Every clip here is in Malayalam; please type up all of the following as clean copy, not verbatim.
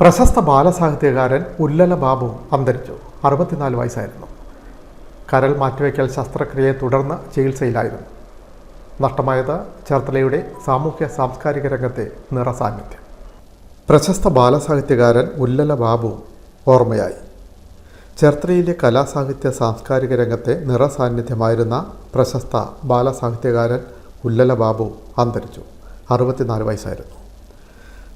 പ്രശസ്ത ബാലസാഹിത്യകാരൻ ഉല്ലല ബാബു അന്തരിച്ചു. 64 വയസ്സായിരുന്നു. കരൾ മാറ്റിവയ്ക്കൽ ശസ്ത്രക്രിയയെ തുടർന്ന് ചികിത്സയിലായിരുന്നു. നഷ്ടമായത് ചേർത്തലയുടെ സാമൂഹ്യ സാംസ്കാരിക രംഗത്തെ നിറസാന്നിധ്യം. പ്രശസ്ത ബാലസാഹിത്യകാരൻ ഉല്ലല ബാബു ഓർമ്മയായി. ചേർത്തലയിലെ കലാസാഹിത്യ സാംസ്കാരിക രംഗത്തെ നിറസാന്നിധ്യമായിരുന്ന പ്രശസ്ത ബാലസാഹിത്യകാരൻ ഉല്ലല ബാബു അന്തരിച്ചു. 64 വയസ്സായിരുന്നു.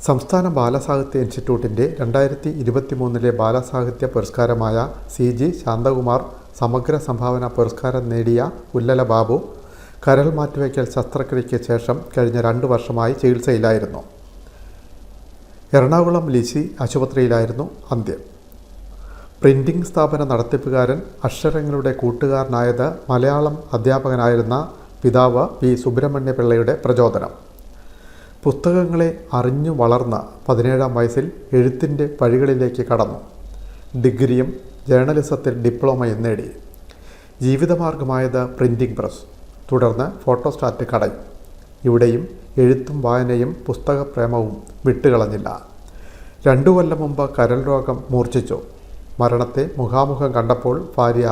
സംസ്ഥാന ബാലസാഹിത്യ ഇൻസ്റ്റിറ്റ്യൂട്ടിൻ്റെ 2023 ബാലസാഹിത്യ പുരസ്കാരമായ CG ശാന്തകുമാർ സമഗ്ര സംഭാവന പുരസ്കാരം നേടിയ ഉല്ലല ബാബു കരൾ മാറ്റിവയ്ക്കൽ ശസ്ത്രക്രിയയ്ക്ക് ശേഷം കഴിഞ്ഞ 2 വർഷമായി ചികിത്സയിലായിരുന്നു. എറണാകുളം ലിസി ആശുപത്രിയിലായിരുന്നു അന്ത്യം. പ്രിൻറ്റിംഗ് സ്ഥാപന നടത്തിപ്പുകാരൻ, അക്ഷരങ്ങളുടെ കൂട്ടുകാരനായത് മലയാളം അധ്യാപകനായിരുന്ന പിതാവ് P. സുബ്രഹ്മണ്യപിള്ളയുടെ പ്രചോദനം. പുസ്തകങ്ങളെ അറിഞ്ഞു വളർന്ന 17-ാം വയസ്സിൽ എഴുത്തിൻ്റെ വഴികളിലേക്ക് കടന്നു. ഡിഗ്രിയും ജേർണലിസത്തിൽ ഡിപ്ലോമയും നേടി. ജീവിതമാർഗമായത് പ്രിൻറ്റിംഗ് പ്രസ്, തുടർന്ന് ഫോട്ടോസ്റ്റാറ്റ് കടയും. ഇവിടെയും എഴുത്തും വായനയും പുസ്തകപ്രേമവും വിട്ടുകളഞ്ഞില്ല. 2 കൊല്ലം മുമ്പ് കരൾ രോഗം മൂർച്ഛിച്ചു. മരണത്തെ മുഖാമുഖം കണ്ടപ്പോൾ ഭാര്യ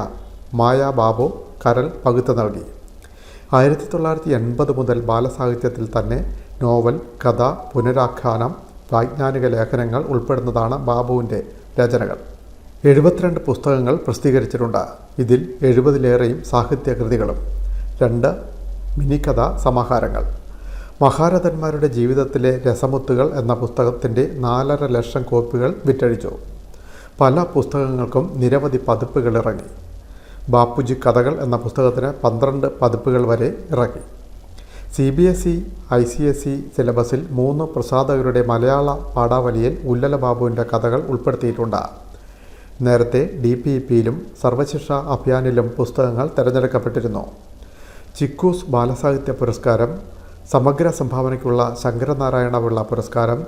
മായ ബാബു കരൾ പകുത്തു നൽകി. 1980 മുതൽ ബാലസാഹിത്യത്തിൽ തന്നെ നോവൽ, കഥ, പുനരാഖ്യാനം, വൈജ്ഞാനിക ലേഖനങ്ങൾ ഉൾപ്പെടുന്നതാണ് ബാബുവിൻ്റെ രചനകൾ. 72 പുസ്തകങ്ങൾ പ്രസിദ്ധീകരിച്ചിട്ടുണ്ട്. ഇതിൽ 70-ലേറെയും സാഹിത്യകൃതികളും 2 മിനിക്കഥാ സമാഹാരങ്ങൾ. മഹാരഥന്മാരുടെ ജീവിതത്തിലെ രസമുത്തുകൾ എന്ന പുസ്തകത്തിൻ്റെ 4.5 ലക്ഷം കോപ്പികൾ വിറ്റഴിച്ചു. പല പുസ്തകങ്ങൾക്കും നിരവധി പതിപ്പുകൾ ഇറങ്ങി. ബാപ്പുജി കഥകൾ എന്ന പുസ്തകത്തിന് 12 പതിപ്പുകൾ വരെ ഇറങ്ങി. CBSE ICSE സിലബസിൽ 3 പ്രസാധകരുടെ മലയാള പാഠാവലിയിൽ ഉല്ലല ബാബുവിൻ്റെ കഥകൾ ഉൾപ്പെടുത്തിയിട്ടുണ്ട്. നേരത്തെ DPEPയിലും സർവശിക്ഷ അഭിയാനിലും പുസ്തകങ്ങൾ തിരഞ്ഞെടുക്കപ്പെട്ടിരുന്നു. ചിക്കൂസ് ബാലസാഹിത്യ പുരസ്കാരം, സമഗ്ര സംഭാവനയ്ക്കുള്ള ശങ്കരനാരായണപിള്ള പുരസ്കാരം,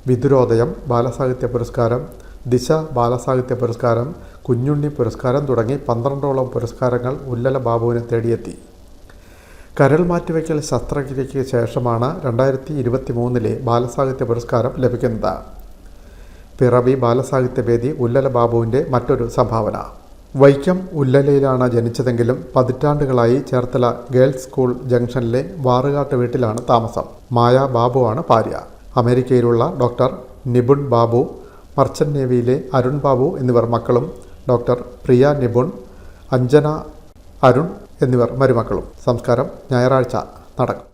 വിദുരോദയം ബാലസാഹിത്യ പുരസ്കാരം, ദിശ ബാലസാഹിത്യ പുരസ്കാരം, കുഞ്ഞുണ്ണി പുരസ്കാരം തുടങ്ങി 12ഓളം പുരസ്കാരങ്ങൾ ഉല്ലല ബാബുവിനെ തേടിയെത്തി. കരൾ മാറ്റിവയ്ക്കൽ ശസ്ത്രക്രിയയ്ക്ക് ശേഷമാണ് 2023 ബാലസാഹിത്യ പുരസ്കാരം ലഭിക്കുന്നത്. പിറവി ബാലസാഹിത്യവേദി ഉല്ലല ബാബുവിൻ്റെ മറ്റൊരു സംഭാവന. വൈക്കം ഉല്ലലയിലാണ് ജനിച്ചതെങ്കിലും പതിറ്റാണ്ടുകളായി ചേർത്തല ഗേൾസ് സ്കൂൾ ജംഗ്ഷനിലെ വാറുകാട്ട് വീട്ടിലാണ് താമസം. മായ ബാബുവാണ് ഭാര്യ. അമേരിക്കയിലുള്ള ഡോക്ടർ നിപുൺ ബാബു, മർച്ചൻ്റ് നേവിയിലെ അരുൺ ബാബു എന്നിവർ മക്കളും, ഡോക്ടർ പ്രിയ നിപുൺ, അഞ്ജന അരുൺ എന്നിവർ മരുമക്കളും. സംസ്കാരം ഞായറാഴ്ച നടക്കും.